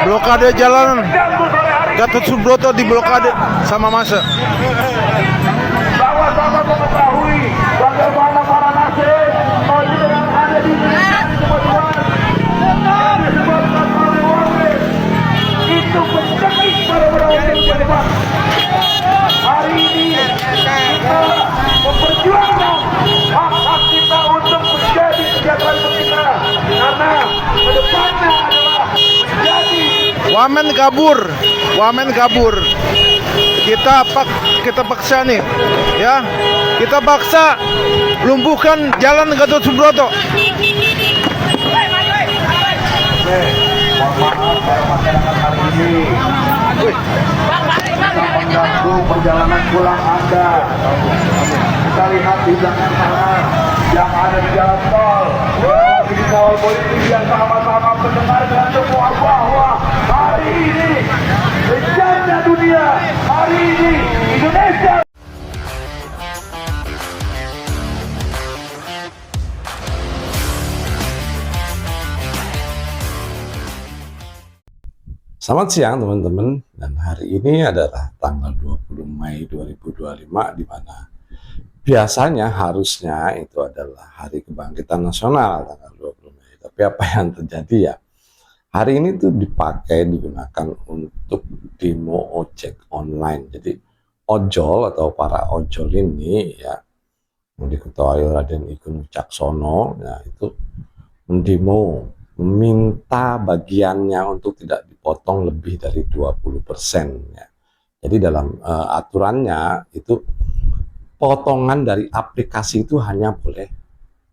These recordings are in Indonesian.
Blokade jalan Gatot Subroto diblokade sama massa. Sama-sama mengetahui bagaimana para nasib yang ada di kemajuan yang disebabkan oleh wamen itu mencekik para wamen ke depan. Hari ini kita memperjuangkan hak-hak kita untuk menjadi kesejahteraan kita, karena kedepannya adalah menjadi Wamen kabur. Kita paksa nih, ya. Kita paksa lumpuhkan jalan Gatot Subroto. Mohon maaf para masyarakat hari ini kita mengganggu perjalanan pulang Anda. Kita lihat di belakang sana yang ada di jalan tol, di kawal politik yang sama-sama mendengarkan semua bahwa hari ini bencana dunia, hari ini Indonesia. Selamat siang teman-teman, dan hari ini adalah tanggal 20 Mei 2025 di mana biasanya harusnya itu adalah Hari Kebangkitan Nasional tanggal 20 Mei. Tapi apa yang terjadi ya, hari ini tuh digunakan untuk demo ojek online. Jadi ojol atau para ojol ini ya, yang diketuai Raden Ikun Wicaksono, ya itu mendemo, meminta bagiannya untuk tidak dipotong lebih dari 20% ya. Jadi dalam aturannya itu potongan dari aplikasi itu hanya boleh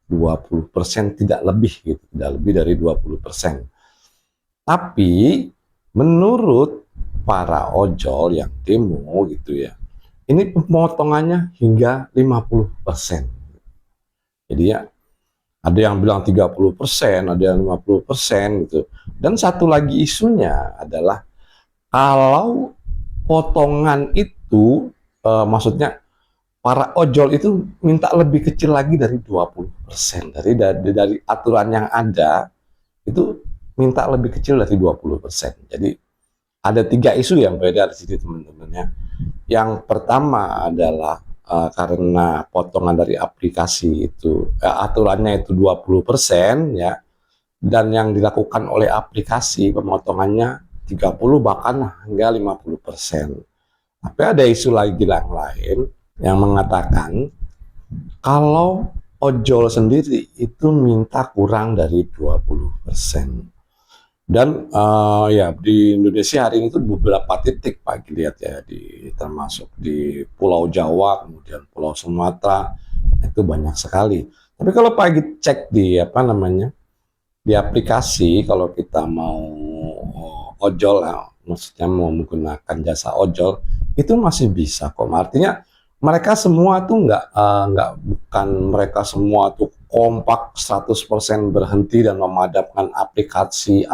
20%, tidak lebih gitu, tidak lebih dari 20%. Tapi menurut para ojol yang demo gitu ya, ini pemotongannya hingga 50%. Jadi ya ada yang bilang 30%, ada yang 50% gitu. Dan satu lagi isunya adalah kalau potongan itu maksudnya para ojol itu minta lebih kecil lagi dari 20%. Dari aturan yang ada itu minta lebih kecil dari 20%. Jadi ada 3 isu yang beredar di sini teman-teman ya. Yang pertama adalah karena potongan dari aplikasi itu aturannya itu 20% ya, dan yang dilakukan oleh aplikasi pemotongannya 30 bahkan hingga 50%. Tapi ada isu lagi yang lain yang mengatakan kalau ojol sendiri itu minta kurang dari 20%. Dan ya di Indonesia hari ini itu beberapa titik Pak lihat ya, termasuk di Pulau Jawa, kemudian Pulau Sumatera, itu banyak sekali. Tapi kalau Pak cek di di aplikasi, kalau kita mau ojol, maksudnya mau menggunakan jasa ojol, itu masih bisa kok. Artinya mereka semua tuh bukan mereka semua tuh kompak 100% berhenti dan memadamkan aplikasi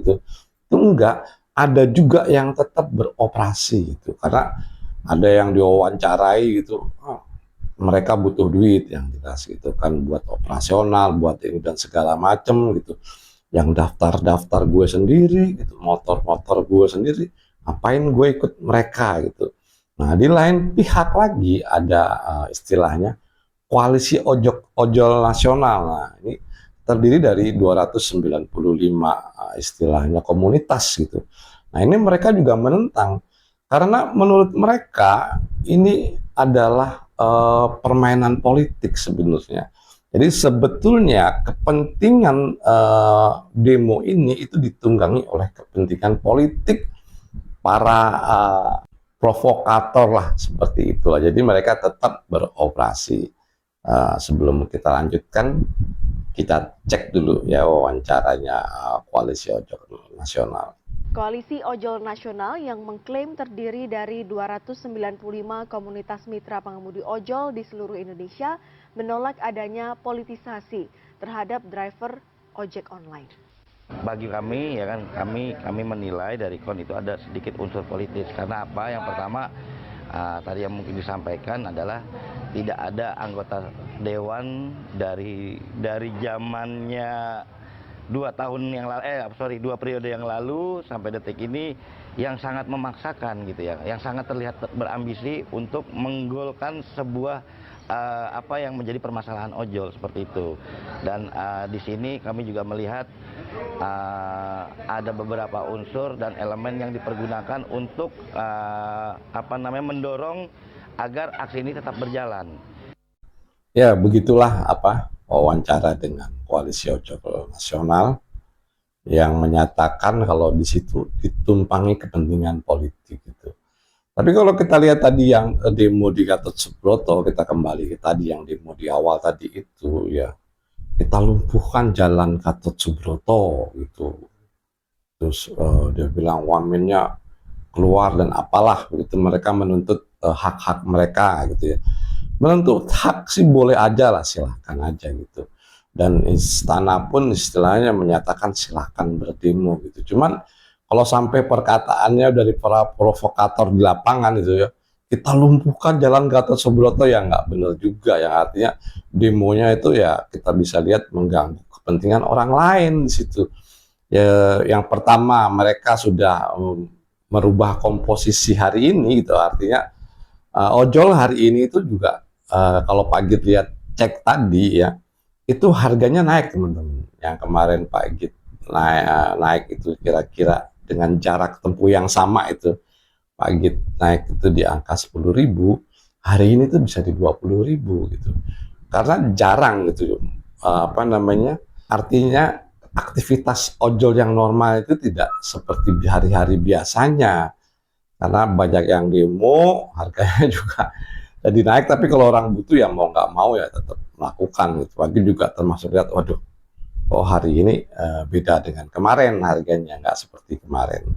gitu. Itu enggak, ada juga yang tetap beroperasi gitu. Karena ada yang diwawancarai gitu, mereka butuh duit yang jelas gitu kan, buat operasional, buat ini dan segala macem gitu. Yang daftar gue sendiri gitu, motor gue sendiri, ngapain gue ikut mereka gitu. Nah di lain pihak lagi ada istilahnya Koalisi Ojol Nasional. Nah, ini terdiri dari 295 istilahnya komunitas gitu. Nah, ini mereka juga menentang karena menurut mereka ini adalah permainan politik sebenarnya. Jadi sebetulnya kepentingan demo ini itu ditunggangi oleh kepentingan politik para provokator lah, seperti itulah. Jadi mereka tetap beroperasi. Sebelum kita lanjutkan, kita cek dulu ya wawancaranya Koalisi Ojol Nasional. Koalisi Ojol Nasional yang mengklaim terdiri dari 295 komunitas mitra pengemudi ojol di seluruh Indonesia menolak adanya politisasi terhadap driver ojek online. Bagi kami ya kan, kami menilai dari KON itu ada sedikit unsur politis. Karena apa? Yang pertama tadi yang mungkin disampaikan adalah tidak ada anggota dewan dari zamannya dua periode yang lalu sampai detik ini yang sangat memaksakan gitu ya, yang sangat terlihat berambisi untuk menggolkan sebuah apa yang menjadi permasalahan ojol seperti itu. Dan di sini kami juga melihat ada beberapa unsur dan elemen yang dipergunakan untuk mendorong agar aksi ini tetap berjalan. Ya, begitulah wawancara dengan Koalisi Ojol Nasional yang menyatakan kalau di situ ditumpangi kepentingan politik gitu. Tapi kalau kita lihat tadi yang demo di Gatot Subroto, kita kembali ke tadi yang demo di awal tadi itu ya, kita lumpuhkan jalan Gatot Subroto gitu. Terus dia bilang wamennya keluar dan apalah begitu, mereka menuntut hak-hak mereka gitu ya. Menuntut hak sih boleh aja lah, silahkan aja gitu. Dan istana pun istilahnya menyatakan silahkan berdemo gitu. Cuman kalau sampai perkataannya dari para provokator di lapangan itu ya, kita lumpuhkan jalan Gatot Subroto, ya nggak benar juga. Yang artinya demonya itu ya kita bisa lihat mengganggu kepentingan orang lain di situ. Ya, yang pertama mereka sudah merubah komposisi hari ini gitu. Artinya ojol hari ini itu juga kalau Pak Git lihat cek tadi ya, itu harganya naik teman-teman. Yang kemarin Pak Git naik itu kira-kira dengan jarak tempuh yang sama itu, Pak Git naik itu di angka 10.000, hari ini tuh bisa di 20.000 gitu. Karena jarang gitu, artinya aktivitas ojol yang normal itu tidak seperti di hari-hari biasanya. Karena banyak yang demo, harganya juga jadi naik, tapi kalau orang butuh ya mau nggak mau ya tetap melakukan gitu. Lagi juga termasuk lihat, waduh, hari ini beda dengan kemarin, harganya nggak seperti kemarin.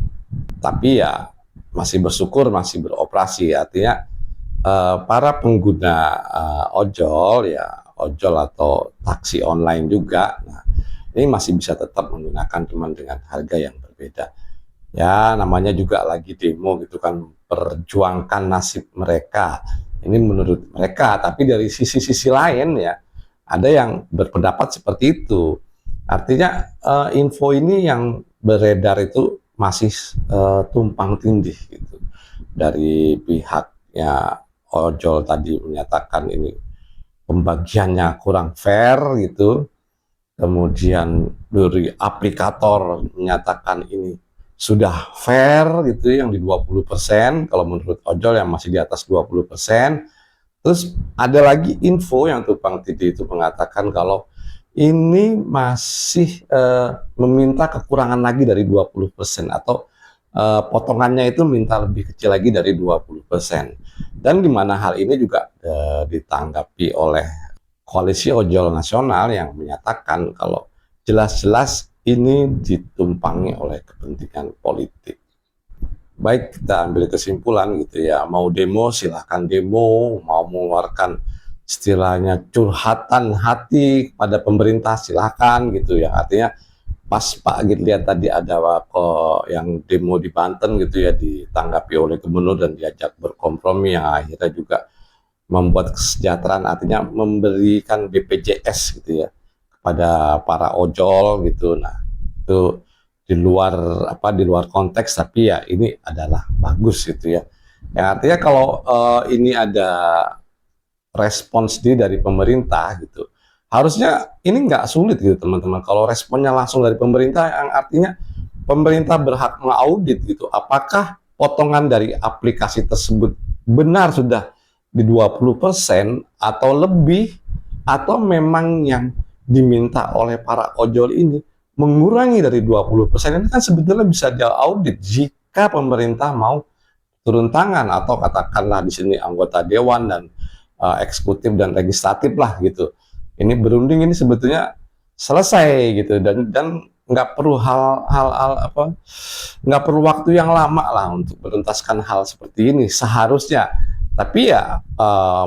Tapi ya masih bersyukur masih beroperasi, artinya para pengguna ojol atau taksi online juga, nah, ini masih bisa tetap menggunakan cuman dengan harga yang berbeda. Ya namanya juga lagi demo gitu kan, perjuangkan nasib mereka. Ini menurut mereka, tapi dari sisi-sisi lain ya ada yang berpendapat seperti itu. Artinya info ini yang beredar itu masih tumpang tindih gitu. Dari pihaknya ojol tadi menyatakan ini pembagiannya kurang fair gitu. Kemudian dari aplikator menyatakan ini sudah fair gitu, yang di 20%, kalau menurut ojol yang masih di atas 20%. Terus ada lagi info yang tumpang tindih itu mengatakan kalau ini masih meminta kekurangan lagi dari 20%, atau potongannya itu minta lebih kecil lagi dari 20%. Dan di mana hal ini juga ditanggapi oleh Koalisi Ojol Nasional yang menyatakan kalau jelas-jelas ini ditumpangi oleh kepentingan politik. Baik, kita ambil kesimpulan gitu ya, mau demo silahkan demo, mau mengeluarkan istilahnya curhatan hati pada pemerintah silahkan gitu ya. Artinya pas Pak Git lihat tadi ada yang demo di Banten gitu ya, ditanggapi oleh gubernur dan diajak berkompromi, yang akhirnya juga membuat kesejahteraan, artinya memberikan BPJS gitu ya kepada para ojol gitu. Nah itu di luar konteks, tapi ya ini adalah bagus gitu ya. Yang artinya kalau ini ada respons dari pemerintah gitu, harusnya ini nggak sulit gitu teman-teman. Kalau responnya langsung dari pemerintah, yang artinya pemerintah berhak mengaudit gitu, apakah potongan dari aplikasi tersebut benar sudah di 20% atau lebih, atau memang yang diminta oleh para ojol ini mengurangi dari 20%. Ini kan sebetulnya bisa diaudit jika pemerintah mau turun tangan, atau katakanlah di sini anggota dewan dan eksekutif dan legislatif lah gitu. Ini berunding, ini sebetulnya selesai gitu, dan nggak perlu nggak perlu waktu yang lama lah untuk menuntaskan hal seperti ini seharusnya. Tapi ya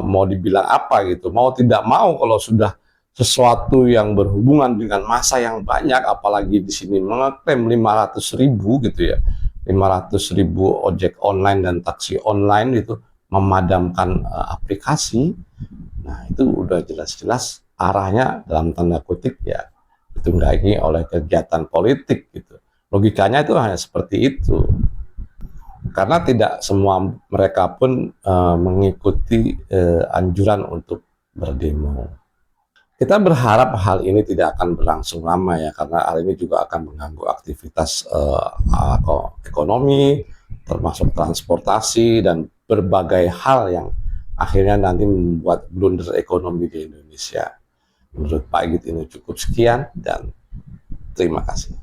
mau dibilang apa gitu, mau tidak mau kalau sudah sesuatu yang berhubungan dengan massa yang banyak, apalagi di sini mengeklaim 500.000 gitu ya, 500.000 ojek online dan taksi online itu memadamkan aplikasi. Nah itu udah jelas-jelas arahnya dalam tanda kutip ya ditunggangi oleh kegiatan politik gitu. Logikanya itu hanya seperti itu. Karena tidak semua mereka pun mengikuti anjuran untuk berdemo. Kita berharap hal ini tidak akan berlangsung lama ya, karena hal ini juga akan mengganggu aktivitas ekonomi, termasuk transportasi dan berbagai hal yang akhirnya nanti membuat blunder ekonomi di Indonesia. Menurut Pak Igit ini cukup sekian dan terima kasih.